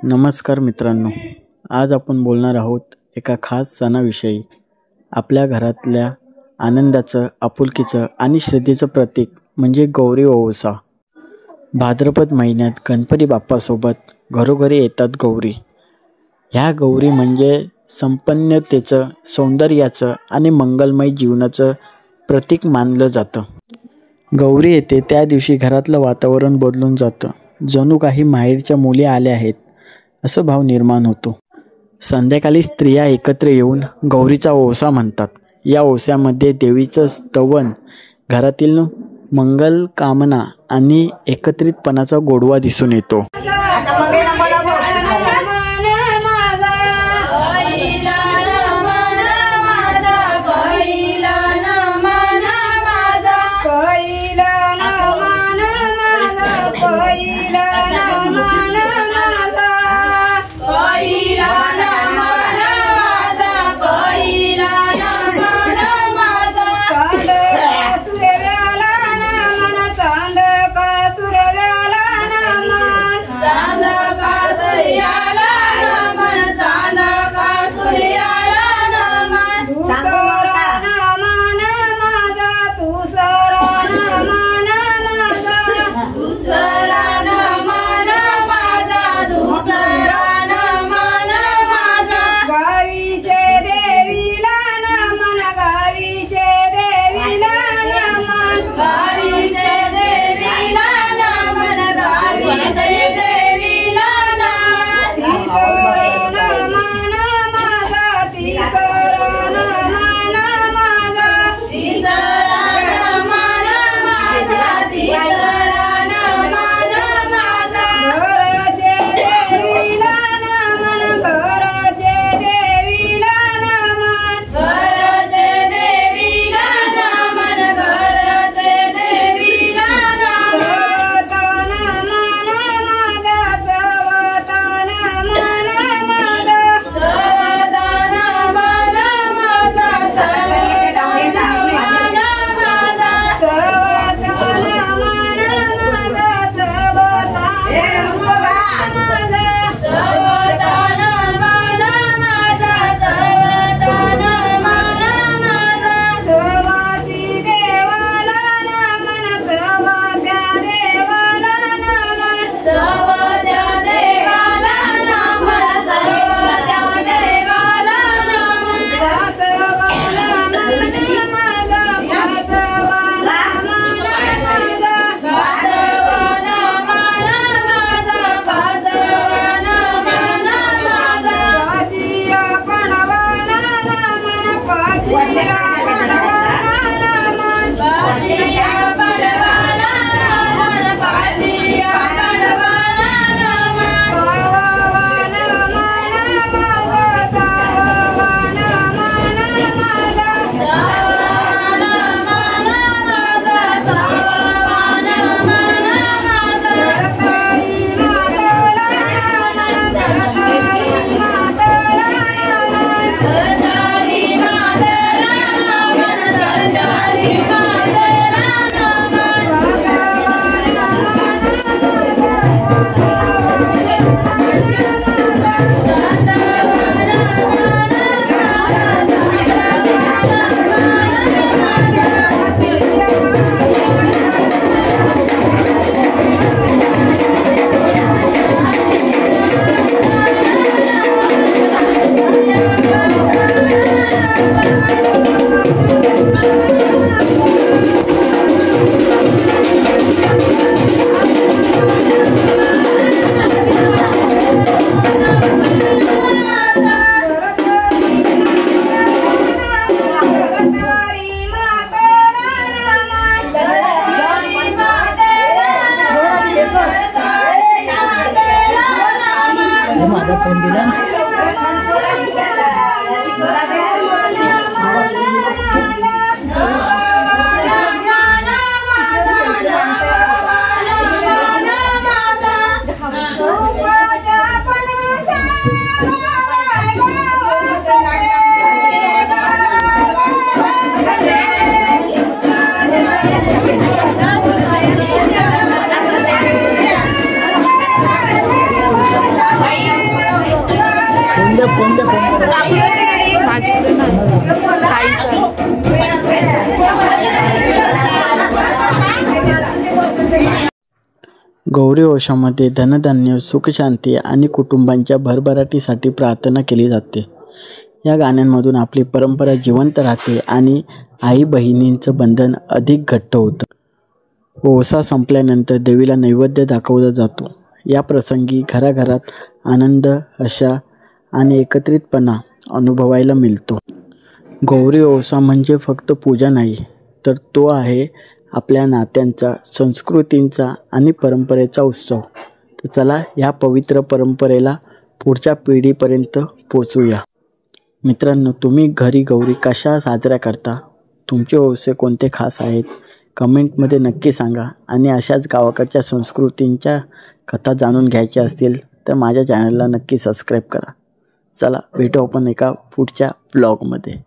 नमस्कार मित्रांनो, आज आपण बोलणार आहोत एका खास सणाविषयी। आपल्या घरातल्या आनंदाचं, आपुलकीचं आणि श्रद्धेचं प्रतीक म्हणजे गौरी ओवसा। भाद्रपद महिन्यात गणपती बाप्पासोबत घरोघरी येतात गौरी। ह्या गौरी म्हणजे संपन्नतेचं, सौंदर्याचं आणि मंगलमय जीवनाचं प्रतीक मानलं जातं। गौरी येते त्या दिवशी घरातलं वातावरण बदलून जातं, जणू काही माहेरच्या मुली आल्या आहेत असं भाव निर्माण होतो। संध्याकाळी स्त्रिया एकत्र येऊन गौरीचा ओवसा म्हणतात। या ओवस्यामध्ये देवीचं स्तवन, घरातील मंगल कामना आणि एकत्रितपणाचा गोडवा दिसून येतो। Bye. गौरी वंशामध्ये धनधान्य, सुखशांती आणि कुटुंबांच्या भरभराटीसाठी प्रार्थना केली जाते. या गाण्यांमधून आपली परंपरा जिवंत राहते आणि आई बहिणींचं बंधन अधिक घट्ट होतं. ओवसा संपल्यानंतर देवीला नैवेद्य दाखवला जातो. या प्रसंगी घराघरात आनंद, आशा आणि एकत्रितपणा अनुभवायला मिळतो. गौरी ओवसा म्हणजे फक्त पूजा नाही, तर तो आहे आपल्या नात्यांचा, संस्कृतींचा आणि परंपरेचा उत्सव. तर चला या पवित्र परंपरेला पुढच्या पिढीपर्यंत पोचवूया. मित्रांनो, तुम्ही घरी गौरी कशा साजऱ्या करता? तुमचे ओवसे कोणते खास आहेत? कमेंटमध्ये नक्की सांगा. आणि अशाच गावाकडच्या संस्कृतींच्या कथा जाणून घ्यायच्या असतील तर माझ्या चॅनलला नक्की सबस्क्राईब करा. चला भेटू आपण एका पुढच्या ब्लॉगमध्ये.